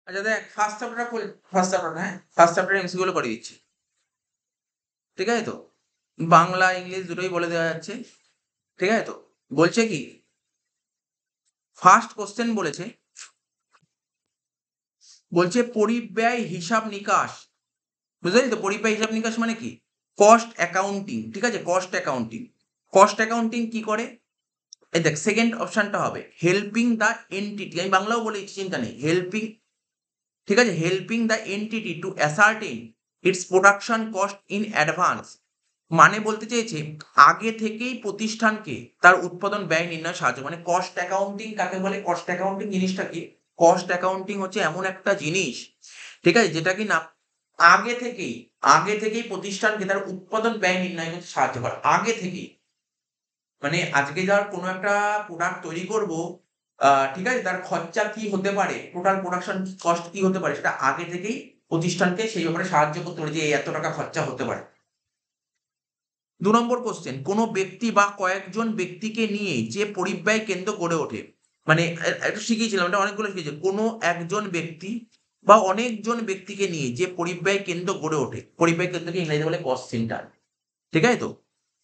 আচ্ছা দেখ, first chapter MCQ গুলো করে দিচ্ছি, ঠিক আছে তো? বাংলা ইংলিশ দুটোই বলে দেওয়া যাচ্ছে, ঠিক আছে তো? বলছে কি, ফার্স্ট কোশ্চেন বলছে পরিব্যয় হিসাব নিকাশ। বুঝলি তো পরিব্যয় হিসাব নিকাশ মানে কি? কস্ট অ্যাকাউন্টিং, ঠিক আছে? কস্ট অ্যাকাউন্টিং কি করে? এই দেখ, সেকেন্ড অপশনটা হবে হেল্পিং দ্য এন্টিটি। আমি বাংলাও বলে দিচ্ছি, চিন্তা নেই। ঠিক আছে, helping the entity to ascertain its production cost in advance. মানে বলতে চেয়েছে আগে থেকেই প্রতিষ্ঠানকে তার উৎপাদন ব্যয় নির্ণয় সাহায্য, মানে কস্ট অ্যাকাউন্টিং কাকে বলে? কস্ট অ্যাকাউন্টিং জিনিসটা কি? কস্ট অ্যাকাউন্টিং হচ্ছে এমন একটা জিনিস, ঠিক আছে, যেটা কি না আগে থেকেই আগে থেকেই প্রতিষ্ঠানকে তার উৎপাদন ব্যয় নির্ণয় করতে সাহায্য করে। আগে থেকেই মানে আজকে যার কোনো একটা প্রোডাক্ট তৈরি করব, ঠিক আছে, তার খরচা কি হতে পারে, টোটাল প্রোডাকশন কস্ট কি হতে পারে, সেটা আগে থেকেই প্রতিষ্ঠানকে সেই ব্যাপারে সাহায্য করতে পারে যে এই এত টাকা খরচা হতে পারে। 2 নম্বর কোশ্চেন, কোনো ব্যক্তি বা কয়েকজন ব্যক্তিকে নিয়ে যে পরিব্যয় কেন্দ্র গড়ে ওঠে। মানে একটু শিখিয়েছিলাম, এটা অনেকগুলো শিখিয়েছি। কোনো একজন ব্যক্তি বা অনেকজন ব্যক্তিকে নিয়ে যে পরিব্যয় কেন্দ্র গড়ে ওঠে, পরিব্যয় কেন্দ্রকে ইংরেজিতে বলে কস্ট সেন্টার, ঠিক আছে তো?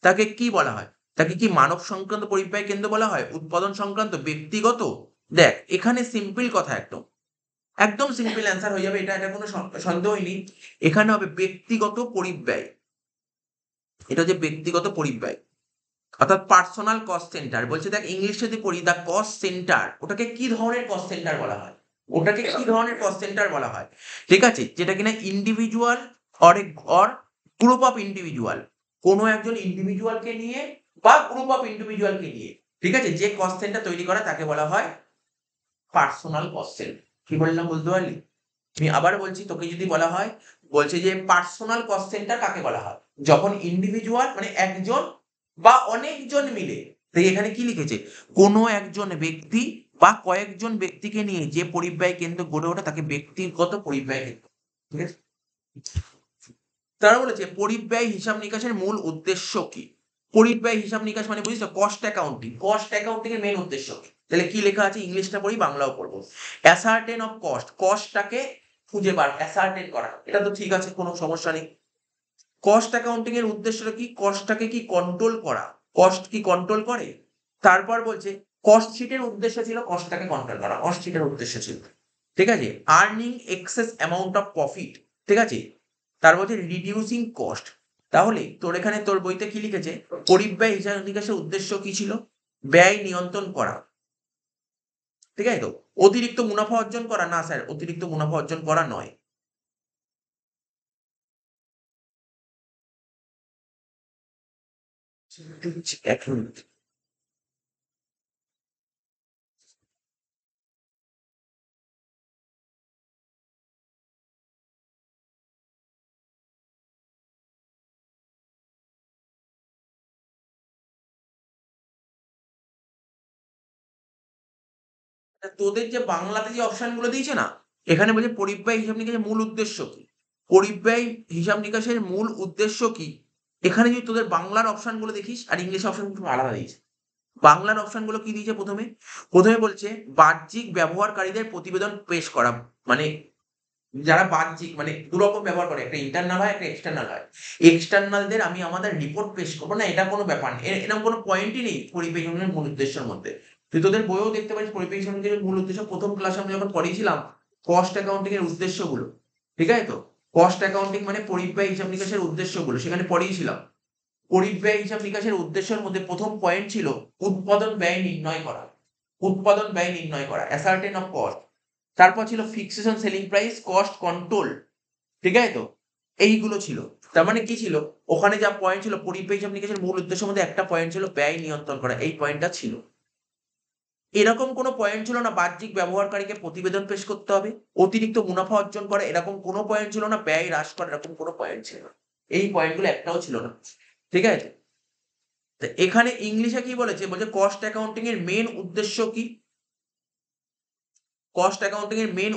তাকে কি বলা হয়? তাকে কি মানব সংক্রান্ত পরিব্যয় কেন্দ্র বলা হয়, উৎপাদন সংক্রান্ত, ব্যক্তিগত? দেখ, এখানে সিম্পল কথা, একদম একদম সিম্পল অ্যান্সার হয়ে যাবে। এটা কোনো সন্দেহই নেই। এখানে হবে ব্যক্তিগত পরিব্যয়। এটা হচ্ছে ব্যক্তিগত পরিব্যয়, অর্থাৎ পার্সোনাল কস্ট সেন্টার। বলছে দেখ, ইংলিশ যদি পড়ি, দ্য কস্ট সেন্টার, ওটাকে কি ধরনের কস্ট সেন্টার বলা হয়? ঠিক আছে, যেটা কিনা individual or or group of individual, কোনো একজন ইন্ডিভিজুয়ালকে নিয়ে বা গ্রুপ অফ ইন্ডিভিজুয়ালকে নিয়ে, ঠিক আছে, যে কস্ট সেন্টার তৈরি করা তাকে বলা হয় পার্সোনাল কস্ট সেন্টার। কি বললাম বুঝতে পারলি? আমি আবার বলছি, তোকে যদি বলা হয়, বলছে যে পার্সোনাল কস্ট সেন্টার কাকে বলা হয়? যখন ইন্ডিভিজুয়াল মানে একজন বা অনেকজন মিলে, তাই এখানে কি লিখেছে, কোনো একজন ব্যক্তি বা কয়েকজন ব্যক্তিকে নিয়ে যে পরিব্যয় কেন্দ্র গড়ে ওঠে তাকে ব্যক্তিগত পরিব্যয় কেন্দ্র, ঠিক আছে? তারা বলেছে পরিব্যয় হিসাব নিকাশের মূল উদ্দেশ্য কি? পরিব্যয় হিসাব নিকাশ মানে বুঝিস, কস্ট অ্যাকাউন্টিং এর মেন উদ্দেশ্য কি? তাহলে কি লেখা আছে, ইংলিশটা পড়ি বাংলাও পড়বো। অ্যাসার্টেন অফ কস্টটাকে খুঁজে অ্যাসার্টেন করা, এটা তো ঠিক আছে, কোনো সমস্যা নেই। কস্ট অ্যাকাউন্টিং এর উদ্দেশ্যটা কি? কস্টটাকে কি কন্ট্রোল করা। কস্ট কি কন্ট্রোল করে? তারপর বলছে কস্ট শিটের উদ্দেশ্য ছিল কস্টটাকে কন্ট্রোল করা, কস্ট শিটের উদ্দেশ্য ছিল, ঠিক আছে, earning excess amount of profit, ঠিক আছে। তার বলছে রিডিউসিং কস্ট। তাহলে তোর এখানে তোর বইতে কি লিখেছে, পরিব্যয় হিসাব নিকাশের উদ্দেশ্য কি ছিল? ব্যয় নিয়ন্ত্রণ করা, ঠিক আছে তো? অতিরিক্ত মুনাফা অর্জন করা না স্যার, অতিরিক্ত মুনাফা অর্জন করা নয়। এক মিনিট। তোদের যে বাংলাতে যে অপশন গুলো দিয়েছে না, এখানে বলছে পরিব্যয় হিসাব নিকাশের মূল উদ্দেশ্য কি। পরিব্যয় হিসাব নিকাশের মূল উদ্দেশ্য কি, এখানে যদি তোদের বাংলার অপশন গুলো দেখিস আর ইংলিশ অপশন গুলো আলাদা দিয়েছে। বাংলার অপশন গুলো কি দিয়েছে, প্রথমে বলছে বাহ্যিক ব্যবহারকারীদের প্রতিবেদন পেশ করা। মানে যারা বাহ্যিক মানে দুরকম ব্যবহার করে, একটা ইন্টারনাল হয়, একটা এক্সটার্নাল হয়। এক্সটার্নালদের আমি আমাদের রিপোর্ট পেশ করবো না, এটা কোনো ব্যাপার নেই, এরকম কোনো পয়েন্টই নেই পরিবেশ উন্নয়নের মূল উদ্দেশ্যের মধ্যে। তুই তোদের বইও দেখতে পারিস পরিবেশ উন্নয়নের মূল উদ্দেশ্য, প্রথম ক্লাসে আমরা যখন পড়িয়েছিলাম কস্ট অ্যাকাউন্টিং এর উদ্দেশ্যগুলো, ঠিক আছে তো? কস্ট অ্যাকাউন্টিং মানে পরিব্যয় হিসাব নিকাশের উদ্দেশ্যগুলো সেখানে পড়িয়েছিলাম। পরিব্যয় হিসাব নিকাশের উদ্দেশ্যের মধ্যে প্রথম পয়েন্ট ছিল উৎপাদন ব্যয় নির্ণয় করা। Ascertain of cost. তারপর ছিল fixation selling price, cost control, ঠিক আছে তো? এইগুলো ছিল। তার মানে কি ছিল, ওখানে যা পয়েন্ট ছিল পরিব্যয় হিসাব নিকাশের মূল উদ্দেশ্যের মধ্যে একটা পয়েন্ট ছিল ব্যয় নিয়ন্ত্রণ করা, এই পয়েন্টটা ছিল। এরকম কোনো পয়েন্ট ছিল না বাহ্যিক ব্যবহারকারীকে প্রতিবেদন পেশ করতে হবে, অতিরিক্ত মুনাফা অর্জন করা এরকম কোনো পয়েন্ট ছিল না, ব্যয় হ্রাস করা এরকম কোনো পয়েন্ট ছিল না। এই পয়েন্টগুলো একটাও ছিল না, ঠিক আছে? তো এখানে ইংলিশে কি বলেছে, বলছে কস্ট অ্যাকাউন্টিং এর মেন উদ্দেশ্য কি? কস্ট অ্যাকাউন্টিং এর main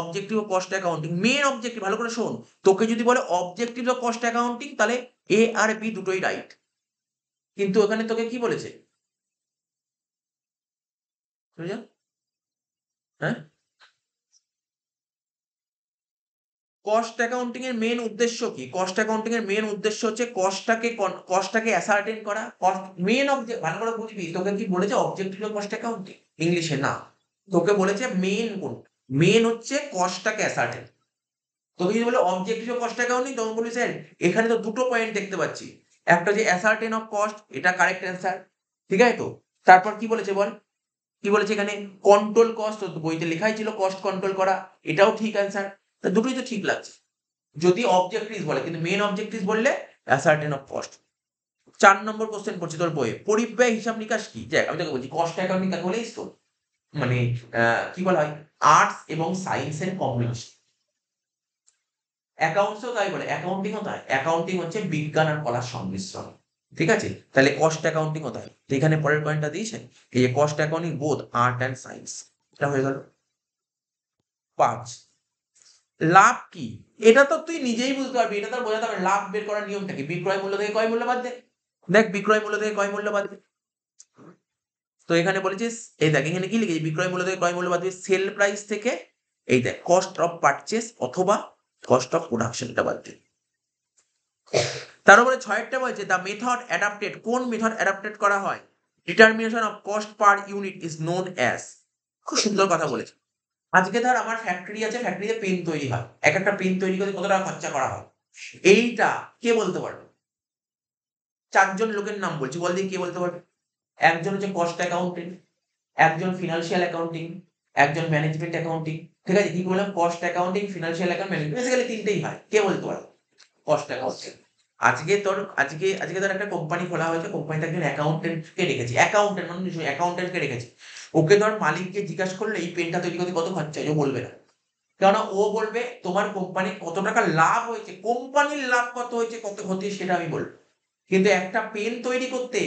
objective of cost accounting, main objective, ভালো করে শোন। তোকে যদি বলে অবজেক্টিভ অফ কস্ট অ্যাকাউন্টিং, তাহলে এ আর বি দুটোই রাইট। কিন্তু ওখানে তোকে কি বলেছে, বুঝলি? হ্যাঁ, কস্ট অ্যাকাউন্টিং এর মেন উদ্দেশ্য কি? কস্ট অ্যাকাউন্টিং এর মেন উদ্দেশ্য হচ্ছে কস্টটাকে অ্যাসার্টেন করা। মেন অবজেক্ট ভালো করে বুঝবি, তোকে কি বলেছে অবজেক্টিভ অফ কস্ট অ্যাকাউন্টিং ইংলিশে? না, তোকে বলেছে মেন কোন, মেন হচ্ছে কস্টটাকে অ্যাসার্টেন। তোকে যদি বলে অবজেক্টিভ অফ কস্ট অ্যাকাউন্টিং, তখন বলি স্যার এখানে তো দুটো পয়েন্ট দেখতে পাচ্ছি, একটা যে অ্যাসার্টেন অফ কস্ট, এটা কারেক্ট অ্যান্সার, ঠিক আছে তো। তারপর কি বলেছে বল, কি বলেছে এখানে কন্ট্রোল কস্ট, বইতে লেখাই ছিল কস্ট কন্ট্রোল করা, এটাও ঠিক অ্যান্সার। তা দুটোই তো ঠিক লাগছে যদি অবজেক্টিভ বলে, কিন্তু মেন অবজেক্টিভ বললে ascertain of cost. 4 number question পড়ছি তোর বইয়ে, পরিব্যয় হিসাব নিকাশ কি? দেখ আমি তোকে বলছি কস্ট অ্যাকাউন্টিং কাকে বলেছিস তো, মানে কি বলা হয়, আর্টস এবং সায়েন্সের কম্বিনেশন। অ্যাকাউন্টসও তাই বলে, অ্যাকাউন্টিংও তাই, অ্যাকাউন্টিং হচ্ছে বিজ্ঞান আর কলার সংমিশ্রণ, ঠিক আছে। তাহলে কস্ট অ্যাকাউন্টিংও তাই। তো এখানে পরের পয়েন্টটা দিয়েছেন, এই যে cost accounting both art and science, এটা হয়ে গেল। 5, লাভ কি? এটা তো তুই নিজেই বুঝতে পারবি, এটা তো আর বোঝাতে হবে না। লাভ বের করার নিয়মটা কি? বিক্রয় মূল্য থেকে ক্রয় মূল্য বাদ দে। দেখ বিক্রয় মূল্য থেকে ক্রয় মূল্য বাদ দে। তো এখানে বলেছিস, এই দেখ এখানে কি লিখেছি, বিক্রয় মূল্য থেকে ক্রয় মূল্য বাদ দিয়ে সেল প্রাইস থেকে এই দেখ কস্ট অফ পারচেস অথবা কস্ট অফ প্রোডাকশনটা বাদ দে। তার উপরে 6টা বলছে দ্য মেথড অ্যাডাপ্টেড, কোন মেথড অ্যাডাপ্টেড করা হয়? Determination of cost per unit is known as. খুব সুন্দর কথা বলেছে। আজকে ধর আমার ফ্যাক্টরি আছে, ফ্যাক্টরিতে পেন তৈরি হয়, এক একটা পেন তৈরি করতে কত টাকা খরচা করা হয়, এইটা কে বলতে পারবে? 4জন লোকের নাম বলছি, বল দিয়ে কে বলতে পারবে? একজন হচ্ছে কস্ট অ্যাকাউন্টেন্ট, একজন ফিনান্সিয়াল অ্যাকাউন্টিং, একজন ম্যানেজমেন্ট অ্যাকাউন্টিং, ঠিক আছে। কি বললাম? Cost accounting, financial account, management, basically তিনটেই হয়। কে বলতে পারবে? Cost accounting. আজকে তোর একটা কোম্পানি খোলা হয়েছে, কোম্পানিতে একজন অ্যাকাউন্টেন্টকে রেখেছি, অ্যাকাউন্টেন্ট মানে অ্যাকাউন্টেন্টকে রেখেছি। ওকে ধর মালিককে জিজ্ঞাসা করলে এই পেনটা তৈরি করতে কত খরচা হয়, ও বলবে না। কেননা ও বলবে তোমার কোম্পানির কত টাকা লাভ হয়েছে, কোম্পানির লাভ কত হয়েছে, কত ক্ষতি সেটা আমি বলবো। কিন্তু একটা পেন তৈরি করতে,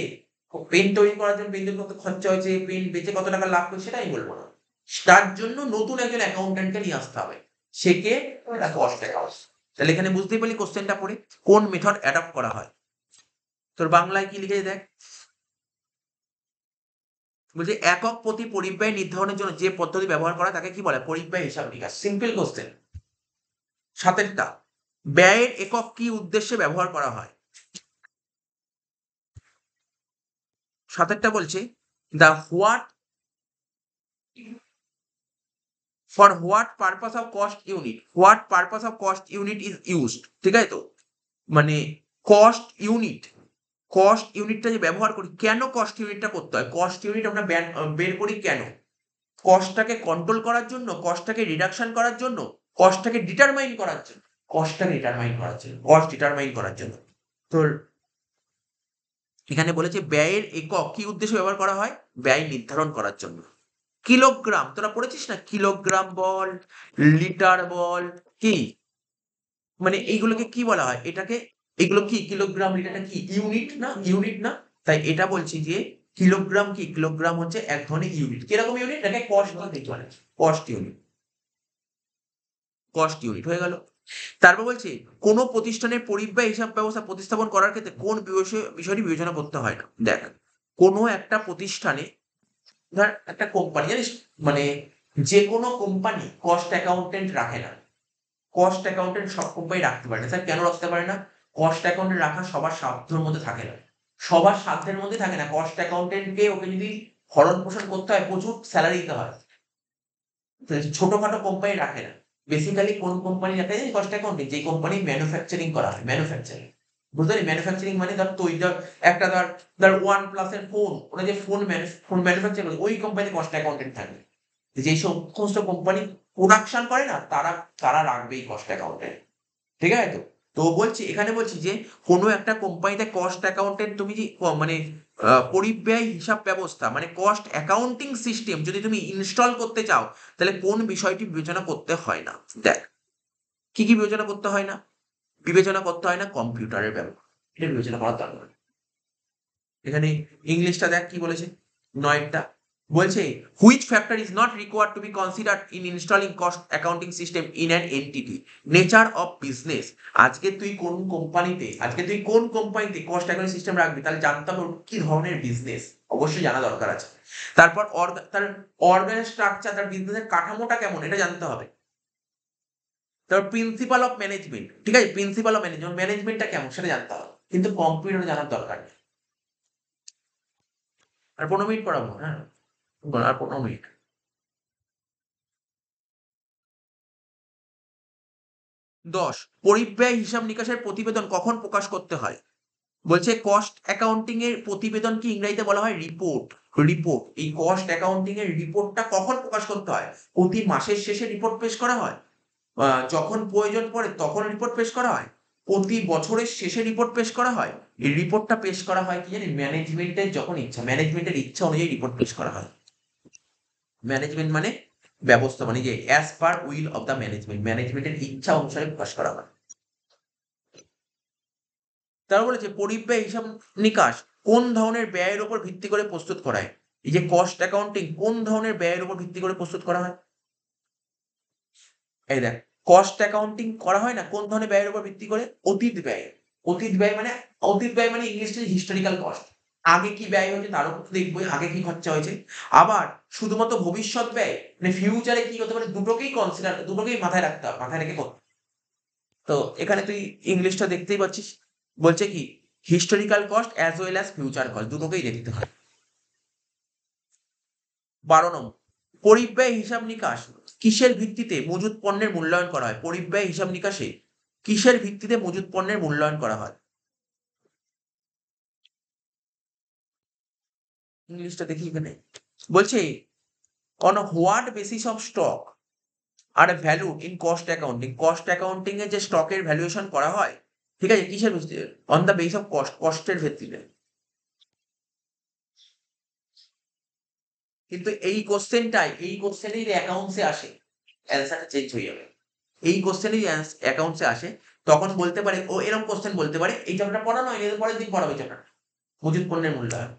পেন তৈরি করার জন্য পেন তৈরি করতে খরচা হয়েছে, পেন বেচে কত টাকা লাভ করছে সেটা আমি বলবো না। তার জন্য নতুন একজন অ্যাকাউন্টেন্টকে নিয়ে আসতে হবে, সে কে? Cost account. তাহলে এখানে বুঝতেই পারলি কোশ্চেনটা পড়ে কোন মেথড অ্যাডাপ্ট করা হয়। তোর বাংলায় কি লিখেছে দেখ, বলছে একক প্রতি পরিব্যয় নির্ধারণের জন্য যে পদ্ধতি ব্যবহার করা তাকে কি বলে? পরিব্যয় হিসাব নিকাশ। Simple question. 7টা, ব্যয়ের একক কি উদ্দেশ্যে ব্যবহার করা হয়? 7টা বলছে the what, for what purpose of cost unit, what purpose of cost unit is used, ঠিক আছে তো। মানে কস্ট ইউনিট, কস্ট ইউনিটটা যে ব্যবহার করি, কেন কস্ট ইউনিটটা করতে হয়? কস্ট ইউনিট আমরা বের করি কেন? কস্টটাকে কন্ট্রোল করার জন্য, কস্টটাকে রিডাকশন করার জন্য, কস্টটাকে ডিটারমাইন করার জন্য, কস্টটাকে ডিটারমাইন করার জন্য, কস্ট ডিটারমাইন করার জন্য। তোর এখানে বলেছে ব্যয়ের একক কি উদ্দেশ্যে ব্যবহার করা হয়? ব্যয় নির্ধারণ করার জন্য। কিলোগ্রাম, তোরা পড়েছিস না? কিলোগ্রাম বল, লিটার বল, কি মানে এইগুলোকে কি বলা হয়? এটাকে, এগুলো কি কিলোগ্রাম লিটারটা কি ইউনিট না? ইউনিট না? তাই এটা বলছি যে কিলোগ্রাম কি, কিলোগ্রাম হচ্ছে এক ধরনের ইউনিট। কিরকম ইউনিট? এটাকে কস্ট দিতে পারে, কস্ট ইউনিট, কস্ট ইউনিট হয়ে গেল। তারপর বলছে কোন প্রতিষ্ঠানের পরিব্যয় হিসাব ব্যবস্থা প্রতিস্থাপন করার ক্ষেত্রে কোন বিষয়টি বিবেচনা করতে হয় না? দেখ কোনো একটা প্রতিষ্ঠানে, ধর একটা কোম্পানি জানিস, মানে যে কোনো কোম্পানি কস্ট অ্যাকাউন্টেন্ট রাখে না। কস্ট অ্যাকাউন্টেন্ট সব কোম্পানি রাখতে পারে না। স্যার কেন রাখতে পারে না? কস্ট অ্যাকাউন্টেন্ট রাখা সবার সাধ্যের মধ্যে থাকে না, সবার সাধ্যের মধ্যে থাকে না। কস্ট অ্যাকাউন্টেন্টকে ওকে যদি ভরণ পোষণ করতে হয়, প্রচুর স্যালারি দিতে হয়, ছোটখাটো কোম্পানি রাখে না। বেসিক্যালি কোন কোম্পানি রাখে জানিস? কস্ট অ্যাকাউন্টিং, যে কোম্পানি ম্যানুফ্যাকচারিং করা হয়, ম্যানুফ্যাকচারিং, বুঝতে পারি? ম্যানুফ্যাকচারিং মানে ধর তৈরি, ধর একটা ধর ধর ওয়ান প্লাস এর ফোন, ওরা যে ফোন ম্যানুফ্যাকচার করে, ওই কোম্পানি কস্ট অ্যাকাউন্টেন্ট থাকবে। যেই সমস্ত কোম্পানি প্রোডাকশন করে না, তারা তারা রাখবেই কস্ট অ্যাকাউন্টেন্ট, ঠিক আছে তো। তো বলছি এখানে বলছি যে কোনো একটা কোম্পানিতে কস্ট অ্যাকাউন্টেন্ট তুমি যে মানে পরিব্যয় হিসাব ব্যবস্থা মানে কস্ট অ্যাকাউন্টিং সিস্টেম যদি তুমি ইনস্টল করতে চাও, তাহলে কোন বিষয়টি বিবেচনা করতে হয় না? দেখ কি কি বিবেচনা করতে হয় না? বিবেচনা করতে হয় না কম্পিউটারের ব্যবহার, এটা বিবেচনা করার দরকার। এখানে ইংলিশটা দেখ কি বলেছে, 9টা বলছে which factor is not required to be considered in installing cost accounting system in an entity, nature of business. আজকে তুই কোন কোম্পানিতে কস্ট অ্যাকাউন্টিং সিস্টেম রাখবি, তাহলে জানতে হবে ওর কি ধরনের বিজনেস, অবশ্যই জানা দরকার আছে। তারপর তার অর্গান স্ট্রাকচার, তার বিজনেসের কাঠামোটা কেমন, এটা জানতে হবে। তারপর প্রিন্সিপাল অফ ম্যানেজমেন্ট, ঠিক আছে, প্রিন্সিপাল অফ ম্যানেজমেন্ট, ম্যানেজমেন্টটা কেমন সেটা জানতে হবে, কিন্তু কম্পিউটার জানার দরকার নেই। আর 15 মিনিট পড়াবো, হ্যাঁ, আর 15 মিনিট। 10, পরিব্যয় হিসাব নিকাশের প্রতিবেদন কখন প্রকাশ করতে হয়? বলছে কস্ট অ্যাকাউন্টিং এর প্রতিবেদন কি ইংরেজিতে বলা হয় রিপোর্ট। রিপোর্ট, এই কস্ট অ্যাকাউন্টিং এর রিপোর্টটা কখন প্রকাশ করতে হয়? প্রতি মাসের শেষে রিপোর্ট পেশ করা হয়, যখন প্রয়োজন পড়ে তখন রিপোর্ট পেশ করা হয়, প্রতি বছরের শেষে রিপোর্ট পেশ করা হয়। এই রিপোর্টটা পেশ করা হয় কি জানি, ম্যানেজমেন্টের যখন ইচ্ছা, ম্যানেজমেন্টের ইচ্ছা অনুযায়ী রিপোর্ট পেশ করা হয়। ম্যানেজমেন্ট মানে ব্যবস্থা, মানে যে as per will of the management, ম্যানেজমেন্টের ইচ্ছা অনুসারে প্রকাশ করা হয়। তারা বলেছে পরিব্যয় হিসাব নিকাশ কোন ধরনের ব্যয়ের উপর ভিত্তি করে প্রস্তুত করা হয়? এই যে কস্ট অ্যাকাউন্টিং কোন ধরনের ব্যয়ের উপর ভিত্তি করে প্রস্তুত করা হয়? এই দেখ, কস্ট অ্যাকাউন্টিং করা হয় না কোন ধরনের ব্যয়ের উপর ভিত্তি করে? অতীত ব্যয়। অতীত ব্যয় মানে, অতীত ব্যয় মানে ইংলিশে হিস্টোরিক্যাল কস্ট, আগে কি ব্যয় হয়েছে তার উপর দেখবো, আগে কি খরচা হয়েছে। আবার শুধুমাত্র ভবিষ্যৎ ব্যয় মানে ফিউচারে কি হতে পারে, দুটোকেই কনসিডার, দুটোকেই মাথায় রাখতে হবে, মাথায় রেখে করতে। তো এখানে তুই ইংলিশটা দেখতেই পাচ্ছিস, বলছে কি historical cost as well as future cost, দুটোকেই দেখতে হয়। 12 নম্বর, পরিব্যয় হিসাব নিকাশ কিসের ভিত্তিতে মজুত পণ্যের মূল্যায়ন করা হয়? পরিব্যয় হিসাব নিকাশে কিসের ভিত্তিতে মজুত পণ্যের মূল্যায়ন করা হয়? ইংলিশটা দেখি এখানে, বলছে on what basis of stock are value in cost accounting, cost accounting এ যে স্টকের ভ্যালুয়েশন করা হয়, ঠিক আছে, কিসের ভিত্তিতে? On the base of cost, কস্টের ভিত্তিতে। কিন্তু এই কোশ্চেনটাই, এই কোশ্চেনেই অ্যাকাউন্টসে আসে, অ্যান্সারটা চেঞ্জ হয়ে যাবে। এই কোশ্চেনেই অ্যাকাউন্টসে আসে, তখন বলতে পারে ও, এরকম কোশ্চেন বলতে পারে এই চ্যাপ্টার পড়ানো হয়, এর পরের দিন পড়াবে চ্যাপ্টার মজুত পণ্যের মূল্যায়ন,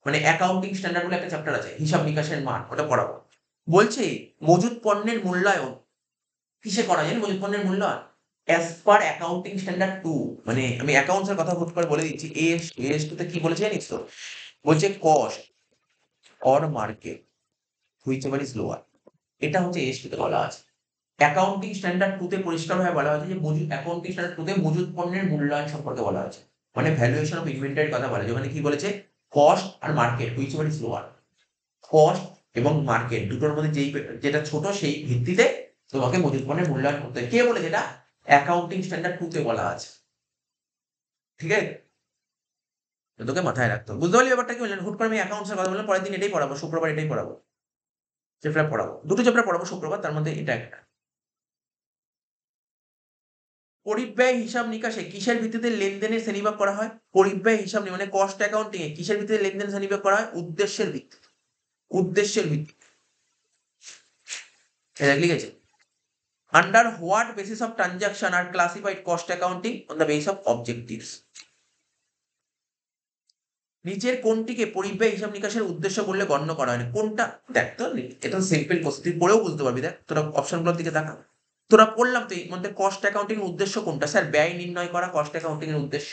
মানে অ্যাকাউন্টিং স্ট্যান্ডার্ড বলে একটা চ্যাপ্টার আছে, হিসাব নিকাশের মান, ওটা পড়াবো। বলছে মজুত পণ্যের মূল্যায়ন কিসে করা যায়? মজুত পণ্যের মূল্যায়ন অ্যাজ পার অ্যাকাউন্টিং স্ট্যান্ডার্ড 2, মানে আমি অ্যাকাউন্টসের কথা হুট করে বলে দিচ্ছি, এস টু তে কি বলেছে জানিস তো? বলছে cost or market whichever is lower, এটা হচ্ছে এস টু তে বলা আছে। অ্যাকাউন্টিং স্ট্যান্ডার্ড 2 তে পরিষ্কারভাবে বলা হয়েছে যে মজুত, অ্যাকাউন্টিং স্ট্যান্ডার্ড 2 তে মজুত পণ্যের মূল্যায়ন সম্পর্কে বলা হয়েছে, মানে ভ্যালুয়েশন অফ ইনভেন্টরির কথা বলা হয়েছে। ওখানে কি বলেছে? কস্ট আর market whichever is lower, cost এবং মার্কেট দুটোর মধ্যে যেটা ছোট সেই ভিত্তিতে তোমাকে মজুত পণ্যের মূল্যায়ন করতে হয়। কে বলেছে এটা? অ্যাকাউন্টিং স্ট্যান্ডার্ড 2 তে বলা আছে, ঠিক আছে, তো তোকে মাথায় রাখতে হবে। বুঝতে পারলি ব্যাপারটা কি বললেন? হুট করে আমি অ্যাকাউন্টসের কথা বললাম, পরের দিন এটাই পড়াবো, শুক্রবার এটাই পড়াবো, চ্যাপ্টার পড়াবো, দুটো চ্যাপ্টার পড়াবো শুক্রবার, তার মধ্যে এটা একটা। পরিব্যয় হিসাব নিকাশে কিসের ভিত্তিতে লেনদেনের শ্রেণীবিভাগ করা হয়? পরিব্যয় হিসাব মানে কস্ট অ্যাকাউন্টিং এ কিসের ভিত্তিতে লেনদেন শ্রেণীবিভাগ করা হয়? উদ্দেশ্যের ভিত্তিতে, উদ্দেশ্যের ভিত্তিতে, এটা লিখেছে। Under what basis of transaction are classified cost accounting? On the base of objectives. নিচের কোনটিকে পরিব্যয় হিসাব নিকাশের উদ্দেশ্য বললে গণ্য করা হয় না? কোনটা? দেখ তো, এটা সিম্পল কোশ্চেন, তুই পড়েও বুঝতে পারবি। দেখ তোরা অপশনগুলোর দিকে তাকা, তোরা পড়লাম তো, এর মধ্যে কস্ট অ্যাকাউন্টিং এর উদ্দেশ্য কোনটা? স্যার ব্যয় নির্ণয় করা কস্ট অ্যাকাউন্টিং এর উদ্দেশ্য,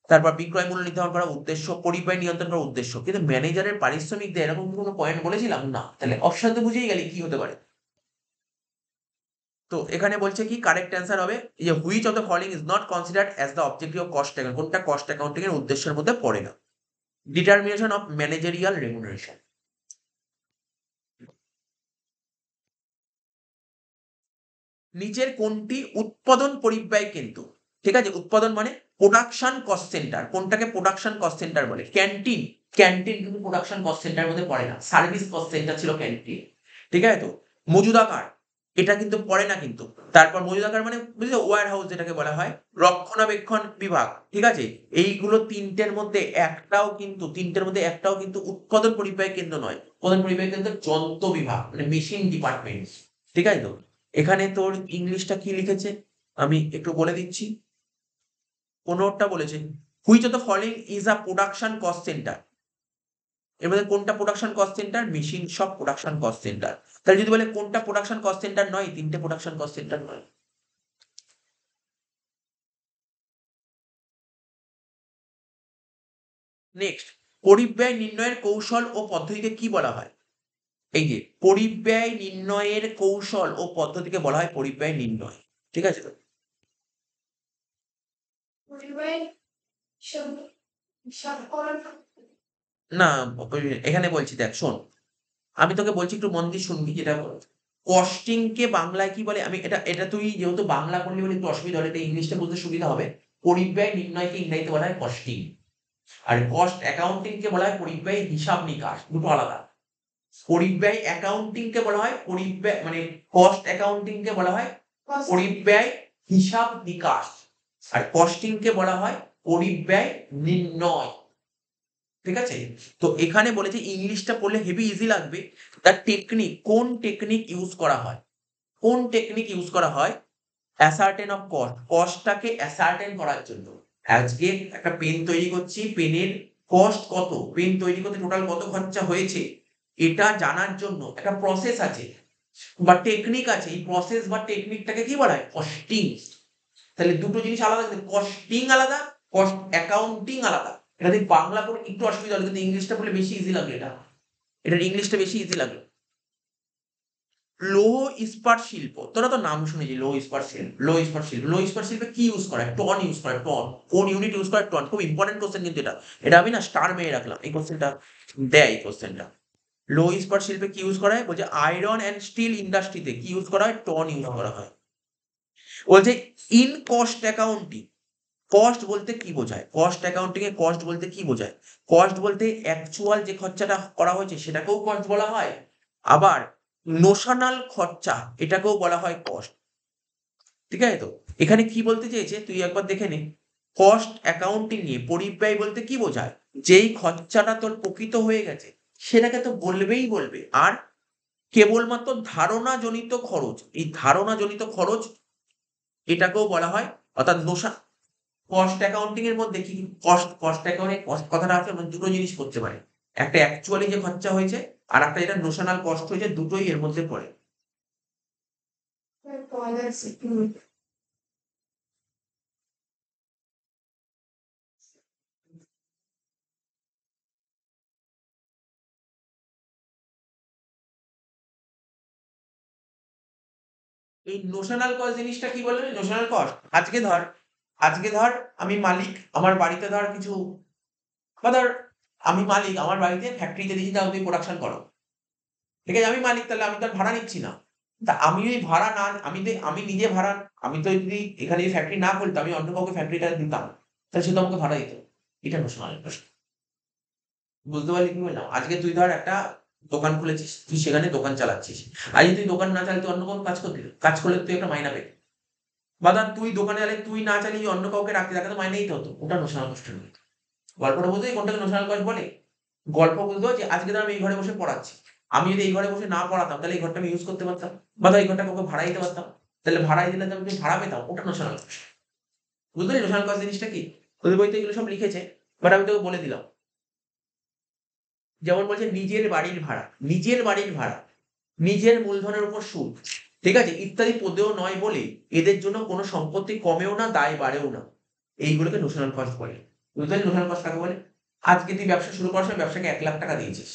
তারপর বিক্রয় মূল্য নির্ধারণ করার উদ্দেশ্য, পরিব্যয় নিয়ন্ত্রণ করার উদ্দেশ্য। কিন্তু ম্যানেজারের পারিশ্রমিক দেয় এরকম কোনো পয়েন্ট বলেছিলাম না, তাহলে অপশন তো বুঝেই গেলি কি হতে পারে। তো এখানে বলছে কি কারেক্ট অ্যান্সার হবে যে which of the following is not considered as the objective of cost accounting, কোনটা কস্ট অ্যাকাউন্টিং এর উদ্দেশ্যের মধ্যে পড়ে না? Determination of managerial remuneration. নিচের কোনটি উৎপাদন পরিব্যয় কেন্দ্র? ঠিক আছে, উৎপাদন মানে প্রোডাকশন কস্ট সেন্টার, কোনটাকে প্রোডাকশন কস্ট সেন্টার বলে? ক্যান্টিন, ক্যান্টিন কিন্তু প্রোডাকশন কস্ট সেন্টার মধ্যে পড়ে না, সার্ভিস কস্ট সেন্টার ছিল ক্যান্টিন, ঠিক আছে। তো মজুদাকার, এটা কিন্তু পড়ে না কিন্তু। তারপর মজুদাকার মানে বুঝলে ওয়্যার হাউস যেটাকে বলা হয়, রক্ষণাবেক্ষণ বিভাগ, ঠিক আছে। এইগুলো তিনটের মধ্যে একটাও কিন্তু, তিনটের মধ্যে একটাও কিন্তু উৎপাদন পরিব্যয় কেন্দ্র নয়। উৎপাদন পরিব্যয় কেন্দ্র যন্ত্র বিভাগ, মানে মেশিন ডিপার্টমেন্ট, ঠিক আছে। তো এখানে তোর ইংলিশটা কি লিখেছে আমি একটু বলে দিচ্ছি। 15টা বলেছে which of the following is a production cost centre, এর মধ্যে কোনটা প্রোডাকশন কস্ট সেন্টার? মেশিন সব প্রোডাকশন কস্ট সেন্টার। তাহলে যদি বলে কোনটা প্রোডাকশন কস্ট সেন্টার নয়, তিনটে প্রোডাকশন কস্ট সেন্টার নয়। নেক্সট, পরিব্যয় নির্ণয়ের কৌশল ও পদ্ধতিকে কি বলা হয়? এই যে পরিব্যয় নির্ণয়ের কৌশল ও পদ্ধতিকে বলা হয় পরিব্যয় নির্ণয়। ঠিক আছে তো? না, এখানে বলছি দেখ শোন, আমি তোকে বলছি একটু মন দিয়ে শুনবি যেটা কস্টিং কে বাংলায় কি বলে, আমি এটা এটা তুই যেহেতু বাংলা পড়লি বলে একটু অসুবিধা হলে, এটা ইংলিশটা বলতে সুবিধা হবে। পরিব্যয় নির্ণয়কে ইংরেজিতে বলা হয় কস্টিং, আর কস্ট অ্যাকাউন্টিং কে বলা হয় পরিব্যয় হিসাব নিকাশ, দুটো আলাদা। পরিব্যয় অ্যাকাউন্টিং কে বলা হয় পরিব্যয়, মানে কস্ট অ্যাকাউন্টিং কে বলা হয় পরিব্যয় হিসাব নিকাশ, আর কস্টিং কে বলা হয় পরিব্যয় নির্ণয়। ঠিক আছে? তো এখানে বলেছে ইংলিশটা পড়লে হেভি ইজি লাগবে। দ্য টেকনিক, কোন টেকনিক ইউজ করা হয়, কোন টেকনিক ইউজ করা হয় অ্যাসার্টেন অফ কস্ট, কস্টটাকে অ্যাসার্টেন করার জন্য। আজকে একটা পেন তৈরি করছি, পেনের কস্ট কত, পেন তৈরি করতে টোটাল কত খরচা হয়েছে, এটা জানার জন্য একটা প্রসেস আছে বা টেকনিক আছে। এই প্রসেস বা টেকনিকটাকে কি বলা হয়? কস্টিং। তাহলে দুটো জিনিস আলাদা, কস্টিং আলাদা, কস্ট অ্যাকাউন্টিং আলাদা। এটা তুই বাংলা পড়ে একটু অসুবিধা হলো, কিন্তু ইংলিশটা পড়লে বেশি ইজি লাগলো। এটার ইংলিশটা বেশি ইজি লাগলো। লৌহ ইস্পাত শিল্প, তোরা তো নাম শুনেছি, লৌহ ইস্পাত শিল্প, লৌহ ইস্পাত শিল্প, লৌহ ইস্পাত শিল্পে কি ইউজ করা হয়? টন ইউজ করা হয়, টন। কোন ইউনিট ইউজ করা হয়? টন। খুব ইম্পর্টেন্ট কোশ্চেন কিন্তু এটা, এটা আমি না স্টার মেরে রাখলাম এই কোশ্চেনটা, দেয় এই কোশ্চেনটা। লৌহ ইস্পাত শিল্পে কি ইউজ করা হয়? বলছে আয়রন অ্যান্ড স্টিল ইন্ডাস্ট্রিতে কি ইউজ করা হয়? টন ইউজ করা হয়। বলছে ইন কস্ট অ্যাকাউন্টিং, কস্ট বলতে কি বোঝায়? কস্ট অ্যাকাউন্টিং এ কস্ট বলতে কি বোঝায়? কস্ট বলতে অ্যাকচুয়াল যে খরচাটা করা হয়েছে সেটাকেও কস্ট বলা হয়, আবার নোশনাল খরচা এটাকেও বলা হয় কস্ট। ঠিক আছে তো? এখানে কি বলতে চেয়েছে তুই একবার দেখে নে। কস্ট অ্যাকাউন্টিং এ পরিব্যয় বলতে কি বোঝায়? যেই খরচাটা তোর প্রকৃত হয়ে গেছে সেটাকে তো বলবেই বলবে, আর কেবলমাত্র ধারণাজনিত খরচ, এই ধারণাজনিত খরচ এটাকেও বলা হয়, অর্থাৎ কস্ট অ্যাকাউন্টিং এর মধ্যে কি কস্ট অ্যাকাউন্টিং, কস্ট কথাটা আছে মানে দুটো জিনিস করতে পারে, একটা অ্যাকচুয়ালি যে খরচা হয়েছে আর একটা যেটা নোশনাল কস্ট হয়েছে, দুটোই এর মধ্যে পড়ে। এই নোশনাল কস্ট জিনিসটা কি বললেন? নোশনাল কস্ট, আজকে ধর আমি মালিক, আমার বাড়িতে ধর কিছু, বা ধর আমি মালিক, আমার বাড়িতে ফ্যাক্টরিতে দিয়েছি, তাও তুমি প্রোডাকশন করো। ঠিক আছে? আমি মালিক, তাহলে আমি তো আর ভাড়া নিচ্ছি না। তা আমি যদি ভাড়া না, আমি নিজে ভাড়া, আমি তো যদি এখানে ফ্যাক্টরি না খুলতাম, আমি অন্য কাউকে ফ্যাক্টরিটা দিতাম, তাহলে সে তো আমাকে ভাড়া দিত। এটা নোশনাল কস্ট। বুঝতে পারলি কি বললাম? আজকে তুই ধর একটা দোকান খুলেছিস, তুই সেখানে দোকান চালাচ্ছিস। আর যদি তুই দোকান না চালাতে অন্য কোনো কাজ করতি, কাজ করলে তুই একটা মাইনা পেতি। বা ধর তুই দোকানে চালিয়ে, তুই না চালিয়ে অন্য কাউকে রাখতি, তাকে তো মাইনে দিতে হতো। ওটা নোশনাল কস্ট। গল্পটা বুঝতে কোনটাকে নোশনাল কস্ট বলে? গল্প বুঝতে যে আজকে ধর আমি এই ঘরে বসে পড়াচ্ছি, আমি যদি এই ঘরে বসে না পড়াতাম তাহলে এই ঘরটা আমি ইউজ করতে পারতাম, বা ধর এই ঘরটা কাউকে ভাড়া দিতে পারতাম, তাহলে ভাড়াই দিলে তো আমি ভাড়া পেতাম। ওটা নোশনাল কস্ট। বুঝতে পারলি নোশনাল কস্ট জিনিসটা কি? ওদের বইতে এগুলো সব লিখেছে, বাট আমি তোকে বলে দিলাম। যেমন বলছে নিজের বাড়ির ভাড়া, নিজের বাড়ির ভাড়া, নিজের মূলধনের উপর সুদ, ঠিক আছে, ইত্যাদি পদেও নয় বলে এদের জন্য কোনো সম্পত্তি কমেও না, দায় বাড়েও না। এইগুলোকে নোশনাল কস্ট বলে। বুঝতে পারলি নোশনাল কস্ট কাকে বলে? আজকে তুই ব্যবসা শুরু করার সময় ব্যবসাকে 1,00,000 টাকা দিয়েছিস,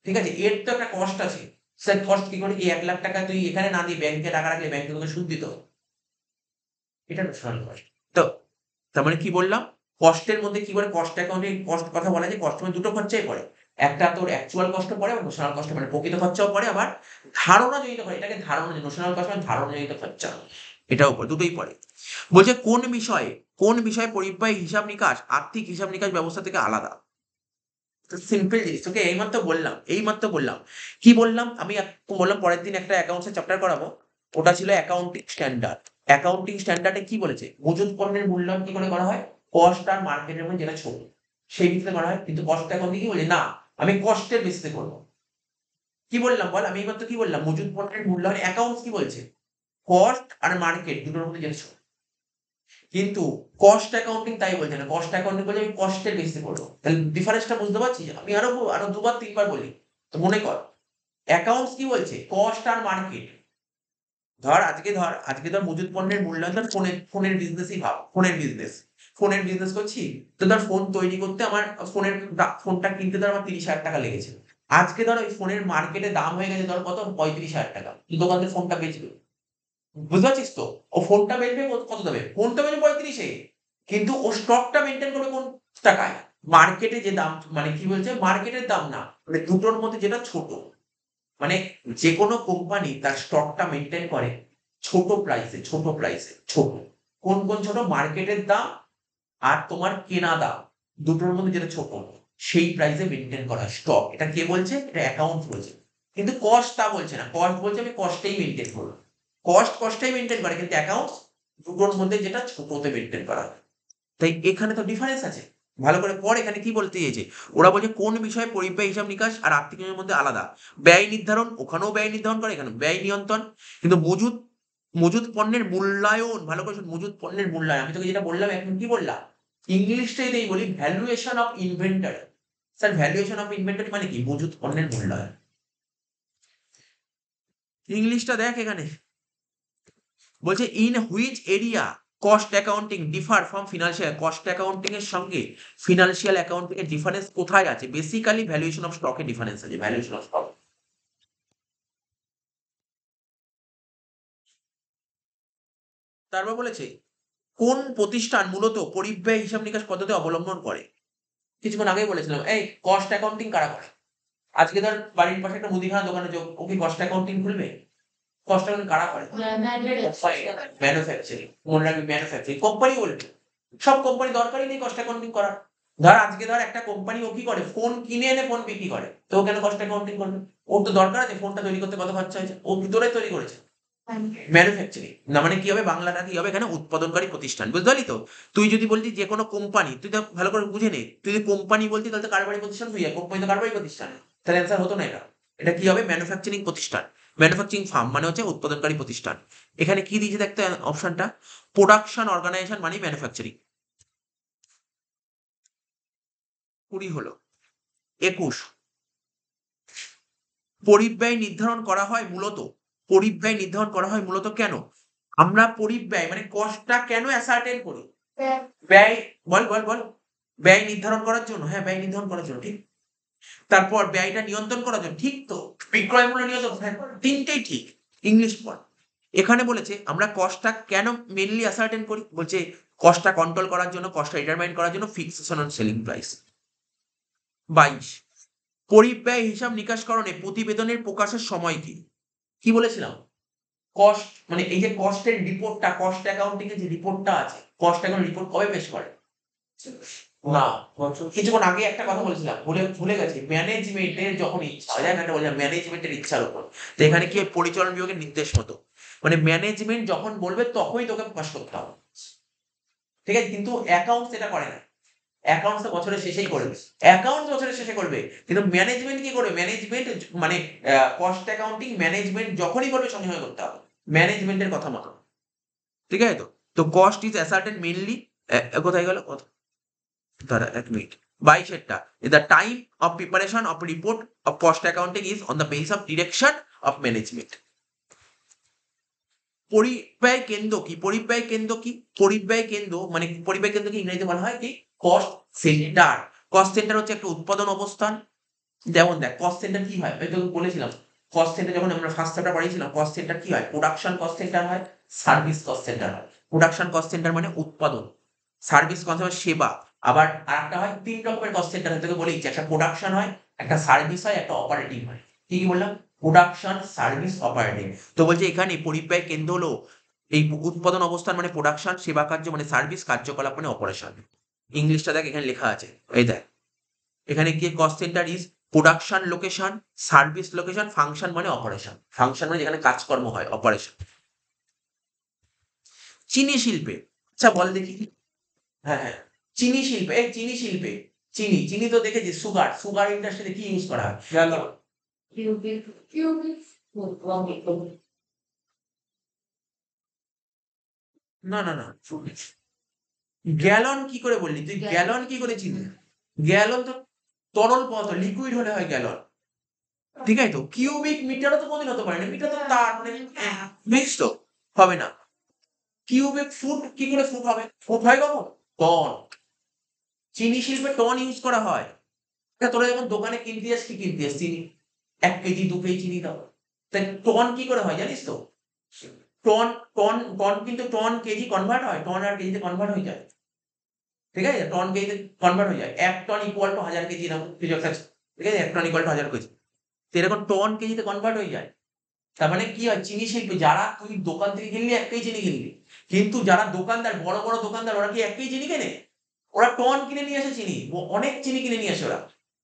ঠিক আছে, এর তো একটা কস্ট আছে। স্যার কস্ট কি করে? এই 1,00,000 টাকা তুই এখানে না দিয়ে ব্যাংকে টাকা রাখলে ব্যাংকে তোকে সুদ দিত। এটা নোশনাল কস্ট। তো তার মানে কি বললাম? কস্টের মধ্যে কি করে কস্ট অ্যাকাউন্টিং কস্ট কথা বলা যায়? কস্টের মধ্যে দুটো খরচাই পড়ে। একটা তোর অ্যাকচুয়াল কস্ট পড়ে, এবং নোশনাল কস্ট মানে প্রকৃত খরচাও পড়ে, আবার ধারণাজনিত খরচ, এটাকে ধারণা, নোশনাল কস্ট মানে ধারণাজনিত খরচা, এটাও পড়ে, দুটোই পড়ে। বলছে কোন বিষয়ে পরিব্যয় হিসাব নিকাশ আর্থিক হিসাব নিকাশ ব্যবস্থা থেকে আলাদা? সিম্পল জিনিস তোকে এইমাত্র বললাম। কি বললাম আমি? বললাম পরের দিন একটা অ্যাকাউন্টস এর চ্যাপ্টার করাবো, ওটা ছিল অ্যাকাউন্টিং স্ট্যান্ডার্ড। অ্যাকাউন্টিং স্ট্যান্ডার্ডে কি বলেছে? মজুত পণ্যের মূল্যায়ন কি করে করা হয়? কস্ট আর মার্কেটের মধ্যে যেটা ছোট সেই ভিত্তিতে করা হয়। কিন্তু কস্ট অ্যাকাউন্টিং কি বলে? না, আমি কস্টের বেসিসে করবো। কি বললাম বল? আমি এইমাত্র কি বললাম? মজুত পণ্যের মূল্যায়ন অ্যাকাউন্টস কি বলছে? কস্ট আর মার্কেট দুটোর মধ্যে যেটা ছোট। কিন্তু কস্ট অ্যাকাউন্টিং তাই বলছে না, কস্ট অ্যাকাউন্টিং বলে আমি কস্টের বেসিসে করবো। তাহলে ডিফারেন্সটা বুঝতে পারছিস? আমি আরো দুবার তিনবার বলি, তো মনে কর। অ্যাকাউন্টস কি বলছে? কস্ট আর মার্কেট। ধর আজকে ধর মজুত পণ্যের মূল্যায়ন, ধর ফোনের বিজনেসই ভাব, ফোনের বিজনেস করছি। তো ধর ফোন তৈরি করতে আমার ফোনটা কিনতে ধর আমার 30,000 টাকা লেগেছে। আজকে ধর ওই ফোনের মার্কেটে দাম হয়ে গেছে ধর কত? 35,000 টাকা। তুই দোকানে ফোনটা বেচবে। বুঝতে পারছিস তো? ও ফোনটা বেচবে কত দামে? ফোনটা বেচবে 35 এ, কিন্তু ও স্টকটা মেইনটেইন করবে কোন টাকায়? মার্কেটে যে দাম, মানে কি বলছে, মার্কেটের দাম না, মানে দুটোর মধ্যে যেটা ছোট। মানে যেকোনো কোম্পানি তার স্টকটা মেইনটেইন করে ছোট। কোন ছোট? মার্কেটের দাম আর তোমার কেনা দাম, দুটোর মধ্যে যেটা ছোট, সেই প্রাইসে মেইনটেইন করা স্টক। এটা কে বলছে? এটা অ্যাকাউন্টস বলছে। কিন্তু কস্ট তা বলছে না। কস্ট বলছে আমি কস্টেই মেইনটেইন করব। কস্টেই মেইনটেইন করে, কিন্তু অ্যাকাউন্টস দুটোর মধ্যে যেটা ছোটতে মেইনটেইন করা হয়। তাই এখানে তো ডিফারেন্স আছে। ভালো করে পড়, এখানে কি বলতে চেয়েছে। ওরা বলছে কোন বিষয়ে পরিব্যয় হিসাব নিকাশ আর আর্থিক নিয়মের মধ্যে আলাদা। ব্যয় নির্ধারণ, ওখানেও ব্যয় নির্ধারণ করে, এখানে ব্যয় নিয়ন্ত্রণ। কিন্তু মজুদ মজুদ পণ্যের মূল্যায়ন, ভালো করে শোন, মজুদ পণ্যের মূল্যায়ন। আমি তোকে যেটা বললাম এখন, কি বললাম? ইংলিশটাই নেই, বলি valuation of inventory. Sir valuation of inventory মানে কি? মজুদ পণ্যের মূল্যায়ন। ইংলিশটা দেখ এখানে, বলছে in which area cost accounting differ from financial. Cost accounting এর সঙ্গে ফিনান্সিয়াল অ্যাকাউন্টিং এর ডিফারেন্স কোথায় আছে? বেসিক্যালি ভ্যালুয়েশন অফ স্টক এর ডিফারেন্স আছে, ভ্যালুয়েশন অফ স্টক। তারপর বলেছে কোন প্রতিষ্ঠান মূলত পরিব্যয় হিসাব নিকাশ পদ্ধতি অবলম্বন করে। কিছুক্ষণ আগেই বলেছিলাম, এই কস্ট অ্যাকাউন্টিং কারা করে? আজকে ধর বাড়ির পাশে একটা মুদিখানা দোকানে যোগ, ও কি কস্ট অ্যাকাউন্টিং খুলবে? কস্ট অ্যাকাউন্টিং কারা করে? ম্যানুফ্যাকচারিং। মনে রাখবি, ম্যানুফ্যাকচারিং কোম্পানি বলবে। সব কোম্পানি দরকারই নেই কস্ট অ্যাকাউন্টিং করার। ধর একটা কোম্পানি ও কি করে, ফোন কিনে এনে ফোন বিক্রি করে, তো ও কেন কস্ট অ্যাকাউন্টিং করবে? ওর তো দরকার আছে ফোনটা তৈরি করতে কত খরচা হয়েছে, ও ভিতরে তৈরি করেছে। ম্যানুফ্যাকচারিং না মানে কি হবে, বাংলাটা কি হবে এখানে? উৎপাদনকারী প্রতিষ্ঠান। বুঝতে পারলি তো? তুই যদি বলতি যে কোনো কোম্পানি, তুই তো ভালো করে বুঝে নে, তুই যদি কোম্পানি বলতি তাহলে তো কারবারি প্রতিষ্ঠান হয়ে যায়। কোম্পানি তো কারবারি প্রতিষ্ঠান, তাহলে অ্যান্সার হতো না এটা। এটা কি হবে? ম্যানুফ্যাকচারিং প্রতিষ্ঠান। ম্যানুফ্যাকচারিং ফার্ম মানে হচ্ছে উৎপাদনকারী প্রতিষ্ঠান। এখানে কি দিয়েছে দেখতে অপশনটা? প্রোডাকশন অর্গানাইজেশন মানে ম্যানুফ্যাকচারিং। 20 হলো। 21, পরিব্যয় নির্ধারণ করা হয় মূলত, পরিব্যয় নির্ধারণ করা হয় মূলত কেন? আমরা পরিব্যয় মানে কস্টটা কেন অ্যাসার্টেন করি? ব্যয়, বল। ব্যয় নির্ধারণ করার জন্য, হ্যাঁ ব্যয় নির্ধারণ করার জন্য, ঠিক। তারপর ব্যয়টা নিয়ন্ত্রণ করার জন্য, ঠিক তো। বিক্রয় মূল্য নিয়ন্ত্রণ, হ্যাঁ তিনটেই ঠিক। ইংলিশ পড়। এখানে বলেছে আমরা কস্টটা কেন মেইনলি অ্যাসার্টেন করি, বলছে কস্টটা কন্ট্রোল করার জন্য, কস্টটা ডিটারমাইন করার জন্য, ফিক্সেশন অন সেলিং প্রাইস। 22, পরিব্যয় হিসাব নিকাশকরণে প্রতিবেদনের প্রকাশের সময় কি? কি বলেছিলাম? কস্ট মানে এই যে কস্টের রিপোর্টটা, কস্ট অ্যাকাউন্টিং এর যে রিপোর্টটা আছে, কস্ট অ্যাকাউন্ট রিপোর্ট কবে পেশ করে? না, কিছুক্ষণ আগে একটা কথা বলেছিলাম, ভুলে গেছি। ম্যানেজমেন্টের যখন ইচ্ছা হয়, একটা বললাম ম্যানেজমেন্টের ইচ্ছার উপর। তো এখানে কি পরিচালন বিভাগের নির্দেশ মতো, মানে ম্যানেজমেন্ট যখন বলবে তখনই তোকে প্রকাশ করতে হবে। ঠিক আছে, কিন্তু অ্যাকাউন্টস এটা করে না। অ্যাকাউন্টস তো বছরের শেষেই করবে। অ্যাকাউন্টস বছরের শেষে করবে, কিন্তু ম্যানেজমেন্ট কি করবে? ম্যানেজমেন্ট মানে কস্ট অ্যাকাউন্টিং ম্যানেজমেন্ট যখনই করবে সঙ্গে সঙ্গে করতে হবে, ম্যানেজমেন্টের কথা মতো। ঠিক আছে তো? তো কস্ট ইজ অ্যাসার্টেন মেইনলি, কোথায় গেল কথা? দাঁড়া 1 মিনিট। 22 এরটা, the time of preparation of report of cost accounting is on the base of direction of management. পরিব্যয় কেন্দ্র কি? পরিব্যয় কেন্দ্র কি? পরিব্যয় কেন্দ্র মানে, পরিব্যয় কেন্দ্রকে ইংরেজিতে বলা হয় কি? Cost centre. কস্ট সেন্টার হচ্ছে একটা উৎপাদন অবস্থান। যেমন দেখ, কস্ট সেন্টার কি হয়? আমি তোকে বলেছিলাম, কস্ট সেন্টার যখন আমরা ফার্স্ট চ্যাপ্টার পড়িয়েছিলাম, কস্ট সেন্টার কি হয়? প্রোডাকশন কস্ট সেন্টার হয়, সার্ভিস কস্ট সেন্টার হয়। প্রোডাকশন কস্ট সেন্টার মানে উৎপাদন, সার্ভিস কস্ট মানে সেবা। আবার আরেকটা হয়, 3 রকমের কস্ট সেন্টার হয়, তোকে বলেইছি, একটা প্রোডাকশন হয়, একটা সার্ভিস হয়, একটা অপারেটিং হয়। কি বললাম? Production, service, operating. তো বলছে এখানে পরিব্যয় কেন্দ্র হলো এই উৎপাদন অবস্থান মানে প্রোডাকশন, সেবা কার্য মানে সার্ভিস, কার্যকলাপ মানে অপারেশন। ইংলিশটা দেখ এখানে লেখা আছে, এই দেখ এখানে কি? Cost centre is production location, service location, function মানে অপারেশন। ফাংশন মানে যেখানে কাজকর্ম হয়, অপারেশন। চিনি শিল্পে, আচ্ছা বল দেখি। হ্যাঁ, চিনি শিল্পে, এই চিনি শিল্পে, চিনি তো দেখেছিস, সুগার ইন্ডাস্ট্রিতে কি ইউজ করা হয়? না, গ্যালন কি করে বললি তুই? গ্যালন কি করে চিনি? গ্যালন তো তরল পদার্থ, লিকুইড হলে হয় গ্যালন। ঠিক আছে তো? কিউবিক মিটারও তো কোনদিন হতে পারে না, মিটার তো তার মানে মিক্স তো হবে না। কিউবিক ফুট কি করে ফুট হবে? ফুট হয় কখন? টন। চিনি শিল্পে টন ইউজ করা হয়। তোরা যখন দোকানে কিনতে যাস, কি কিনতে যাস? চিনি 1 কেজি 2 কেজি চিনি দাও, তাই টন কি করে হয় জানিস তো? টন টন টন কিন্তু টন কেজি কনভার্ট হয়, টন আর কেজিতে কনভার্ট হয়ে যায়, ঠিক আছে? টন কেজিতে কনভার্ট হয়ে যায়, 1 টন ইকুয়াল টু 1000 কেজি, এরকম কিছু একটা আছে, ঠিক আছে? 1 টন ইকুয়াল টু 1000 কেজি। তো এরকম টন কেজিতে কনভার্ট হয়ে যায়। তার মানে কি হয়, চিনি শিল্পী যারা, তুই দোকান থেকে কিনলি 1 কেজি চিনি কিনলি, কিন্তু যারা দোকানদার, বড় বড় দোকানদার, ওরা কি 1 কেজি চিনি কেনে? ওরা টন কিনে নিয়ে আসে চিনি, অনেক চিনি কিনে নিয়ে আসে ওরা।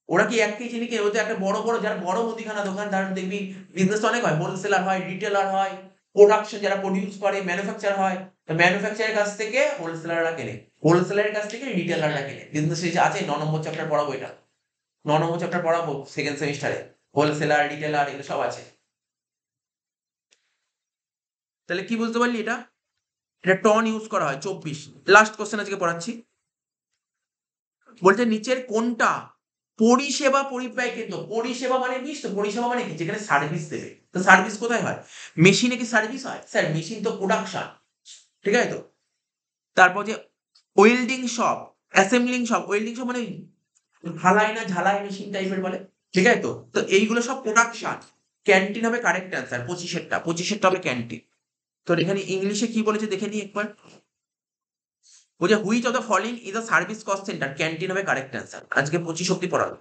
ওরা কি 1 কেজি চিনি কিনে? ওদের একটা বড় বড়, যারা বড় মুদিখানা দোকান, তারা দেখবি বিজনেস অনেক হয়, হোলসেলার হয়, রিটেলার হয়, প্রোডাকশন যারা প্রডিউস করে, ম্যানুফ্যাকচার হয়। তো ম্যানুফ্যাকচারের কাছ থেকে হোলসেলাররা কেনে, হোলসেলারের কাছ থেকে রিটেলাররা কেনে। বিজনেস আছে 9 নম্বর চ্যাপ্টার পড়াবো এটা, 9 নম্বর চ্যাপ্টার পড়াবো সেকেন্ড সেমিস্টারে, হোলসেলার, রিটেলার, এগুলো সব আছে। তাহলে কি বুঝতে পারলি? এটা এটা টন ইউজ করা হয়। 24 লাস্ট কোশ্চেন আজকে পড়াচ্ছি। বলছে নিচের কোনটা পরিষেবা পরিব্যয় কেন্দ্র? পরিষেবা মানে বুঝিস তো, পরিষেবা মানে কি? যেখানে সার্ভিস দেবে। তো সার্ভিস কোথায় হয়? মেশিনে কি সার্ভিস হয়? স্যার মেশিন তো প্রোডাকশন, ঠিক আছে তো? তারপর যে welding shop, assembling shop, welding shop মানে ঢালাই না ঝালাই মেশিন টাইপের বলে, ঠিক আছে তো? তো এইগুলো সব প্রোডাকশন। ক্যান্টিন হবে কারেক্ট অ্যান্সার, 25 25 হবে ক্যান্টিন। তো এখানে ইংলিশে কি বলেছে দেখে নিই একবার। বলছে which of the following is a service cost centre? Canteen হবে কারেক্ট অ্যান্সার। আজকে 25 অব্দি পড়ালো।